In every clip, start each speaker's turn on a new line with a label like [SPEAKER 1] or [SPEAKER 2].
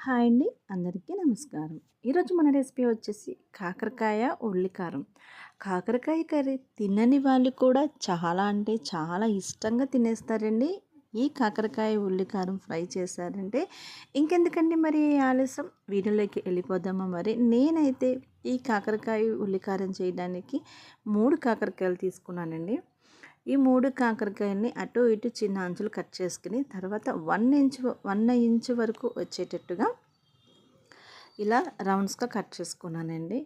[SPEAKER 1] Hi అండి, అందరికీ నమస్కారం. ఈరోజు మన రెసిపీ వచ్చేసి కాకరకాయ ఉల్లికారం. కాకరకాయ కర్రీ తినని వాళ్ళు కూడా చాలా అంటే చాలా ఇష్టంగా తినేస్తారండి. ఈ కాకరకాయ ఉల్లికారం ఫ్రై చేశారంటే ఇంకెందుకండి మరి ఆలస్యం, వీడియోలోకి వెళ్ళిపోదామా. మరి నేనైతే ఈ కాకరకాయ ఉల్లికారం చేయడానికి 3 కాకరకాయలు తీసుకున్నానండి. ఈ 3 కాకరకాయల్ని అటు ఇటు చిన్న అంచులు కట్ చేసుకుని తర్వాత 1 ఇంచ్ వరకు వచ్చేటట్టుగా ఇలా రౌండ్స్గా కట్ చేసుకున్నానండి.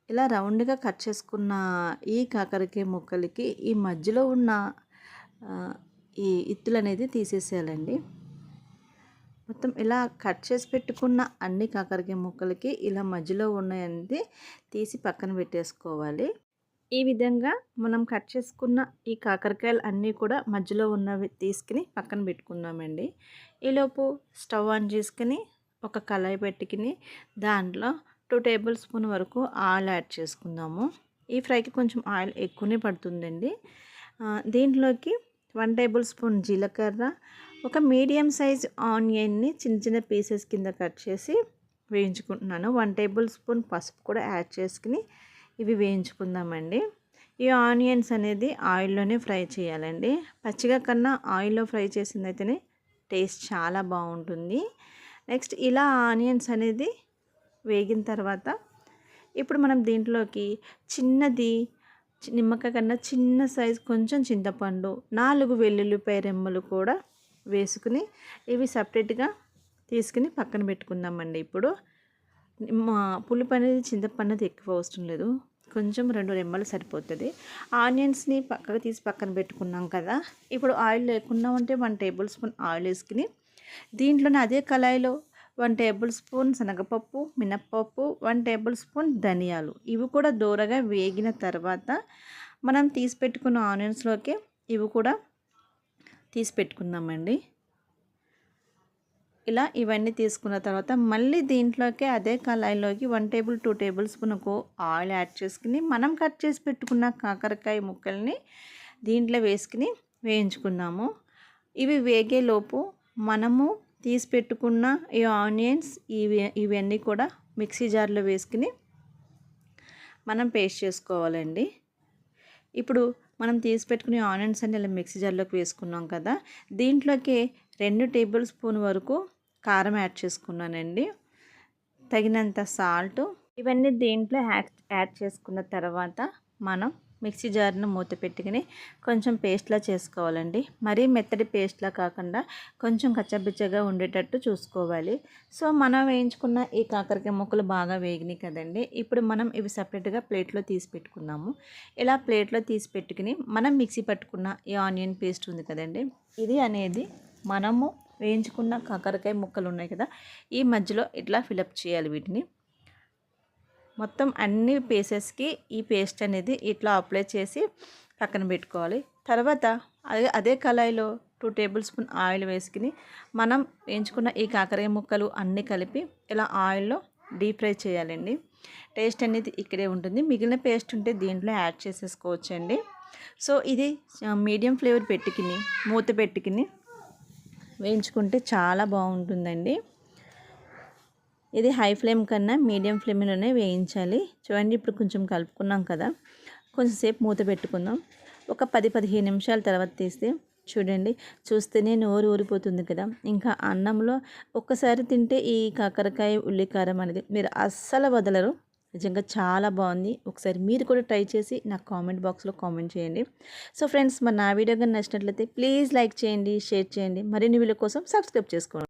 [SPEAKER 1] ఇలా రౌండ్గా కట్ చేసుకున్న ఈ కాకరకాయ ముక్కలకి ఈ మధ్యలో ఉన్న ఈ ఇత్తులు అనేది తీసేసేయాలండి. మొత్తం ఇలా కట్ చేసి పెట్టుకున్న అన్ని కాకరకాయ ముక్కలకి ఇలా మధ్యలో ఉన్నది తీసి పక్కన పెట్టేసుకోవాలి. ఈ విధంగా మనం కట్ చేసుకున్న ఈ కాకరకాయలు అన్నీ కూడా మధ్యలో ఉన్నవి తీసుకుని పక్కన పెట్టుకుందామండి. ఈలోపు స్టవ్ ఆన్ చేసుకుని ఒక కళాయి పెట్టుకుని దాంట్లో 2 టేబుల్ స్పూన్ వరకు ఆయిల్ యాడ్ చేసుకుందాము. ఈ ఫ్రైకి కొంచెం ఆయిల్ ఎక్కువనే పడుతుందండి. దీంట్లోకి 1 టేబుల్ స్పూన్ జీలకర్ర, ఒక మీడియం సైజ్ ఆనియన్ని చిన్న చిన్న పీసెస్ కింద కట్ చేసి వేయించుకుంటున్నాను. 1 టేబుల్ స్పూన్ పసుపు కూడా యాడ్ చేసుకుని ఇవి వేయించుకుందామండి. ఈ ఆనియన్స్ అనేది ఆయిల్లోనే ఫ్రై చేయాలండి. పచ్చిగా కన్నా ఆయిల్లో ఫ్రై చేసిందైతేనే టేస్ట్ చాలా బాగుంటుంది. నెక్స్ట్ ఇలా ఆనియన్స్ అనేది వేగిన తర్వాత ఇప్పుడు మనం దీంట్లోకి చిన్నది నిమ్మకాయ కన్నా చిన్న సైజ్ కొంచెం చింతపండు, 4 వెల్లుల్లిపాయ రెమ్మలు కూడా వేసుకుని ఇవి సపరేట్గా తీసుకుని పక్కన పెట్టుకుందామండి. ఇప్పుడు పులుపు అనేది చింతపండు ఎక్కువ అవసరం లేదు, కొంచెం 2 రెమ్మలు సరిపోతుంది. ఆనియన్స్ని పక్కకు తీసి పక్కన పెట్టుకున్నాం కదా. ఇప్పుడు ఆయిల్ లేకుండా ఉంటే 1 టేబుల్ స్పూన్ ఆయిల్ వేసుకుని దీంట్లోనే అదే కళాయిలో 1 టేబుల్ స్పూన్ శనగపప్పు, మినప్పప్పు, 1 టేబుల్ స్పూన్ ధనియాలు ఇవి కూడా దూరగా వేగిన తర్వాత మనం తీసి పెట్టుకున్న ఆనియన్స్లోకి ఇవి కూడా తీసి పెట్టుకుందామండి. ఇలా ఇవన్నీ తీసుకున్న తర్వాత మళ్ళీ దీంట్లోకి అదే కళాయిలోకి 2 టేబుల్ స్పూన్ ఆయిల్ యాడ్ చేసుకుని మనం కట్ చేసి పెట్టుకున్న కాకరకాయ ముక్కల్ని దీంట్లో వేసుకుని వేయించుకుందాము. ఇవి వేగేలోపు మనము తీసి పెట్టుకున్న ఈ ఆనియన్స్ ఇవన్నీ కూడా మిక్సీ జార్లో వేసుకుని మనం పేస్ట్ చేసుకోవాలండి. ఇప్పుడు మనం తీసి పెట్టుకునే ఆనియన్స్ అన్ని ఇలా మిక్సీ జార్లోకి వేసుకున్నాం కదా. దీంట్లోకి 2 టేబుల్ స్పూన్ వరకు కారం యాడ్ చేసుకున్నానండి, తగినంత సాల్ట్. ఇవన్నీ దీంట్లో యాడ్ చేసుకున్న తర్వాత మనం మిక్సీ జార్ను మూత పెట్టుకుని కొంచెం పేస్ట్లా చేసుకోవాలండి. మరీ మెత్తటి పేస్ట్లా కాకుండా కొంచెం కచ్చబిచ్చగా ఉండేటట్టు చూసుకోవాలి. సో మనం వేయించుకున్న ఈ కాకరకాయ ముక్కలు బాగా వేగినాయి కదండి. ఇప్పుడు మనం ఇవి సపరేట్గా ప్లేట్లో తీసి పెట్టుకుందాము. ఇలా ప్లేట్లో తీసి పెట్టుకుని మనం మిక్సీ పట్టుకున్న ఈ ఆనియన్ పేస్ట్ ఉంది కదండి, ఇది అనేది మనము వేయించుకున్న కాకరకాయ ముక్కలు ఉన్నాయి కదా, ఈ మధ్యలో ఇట్లా ఫిలప్ చేయాలి. వీటిని మొత్తం అన్ని పీసెస్కి ఈ పేస్ట్ అనేది ఇట్లా అప్లై చేసి పక్కన పెట్టుకోవాలి. తర్వాత అదే కళాయిలో 2 టేబుల్ స్పూన్ ఆయిల్ వేసుకుని మనం వేయించుకున్న ఈ కాకరకాయ ముక్కలు అన్నీ కలిపి ఇలా ఆయిల్లో డీప్ ఫ్రై చేయాలండి. టేస్ట్ అనేది ఇక్కడే ఉంటుంది. మిగిలిన పేస్ట్ ఉంటే దీంట్లో యాడ్ చేసేసుకోవచ్చండి. సో ఇది మీడియం ఫ్లేవర్ పెట్టుకుని మూత పెట్టుకుని వేయించుకుంటే చాలా బాగుంటుందండి. ఇది హై ఫ్లేమ్ కన్నా మీడియం ఫ్లేమ్లోనే వేయించాలి. చూడండి, ఇప్పుడు కొంచెం కలుపుకున్నాం కదా, కొంచెంసేపు మూత పెట్టుకుందాం. ఒక 10-15 నిమిషాల తర్వాత తీస్తే చూడండి, చూస్తేనే నోరు ఊరిపోతుంది కదా. ఇంకా అన్నంలో ఒక్కసారి తింటే ఈ కాకరకాయ ఉల్లికారం అనేది మీరు అస్సలు వదలరు. నిజంగా చాలా బాగుంది. ఒకసారి మీరు కూడా ట్రై చేసి నాకు కామెంట్ బాక్స్లో కామెంట్ చేయండి. సో ఫ్రెండ్స్, మరి నా వీడియో కానీ నచ్చినట్లయితే ప్లీజ్ లైక్ చేయండి, షేర్ చేయండి. మరిన్ని వీడియో కోసం సబ్స్క్రైబ్ చేసుకోండి.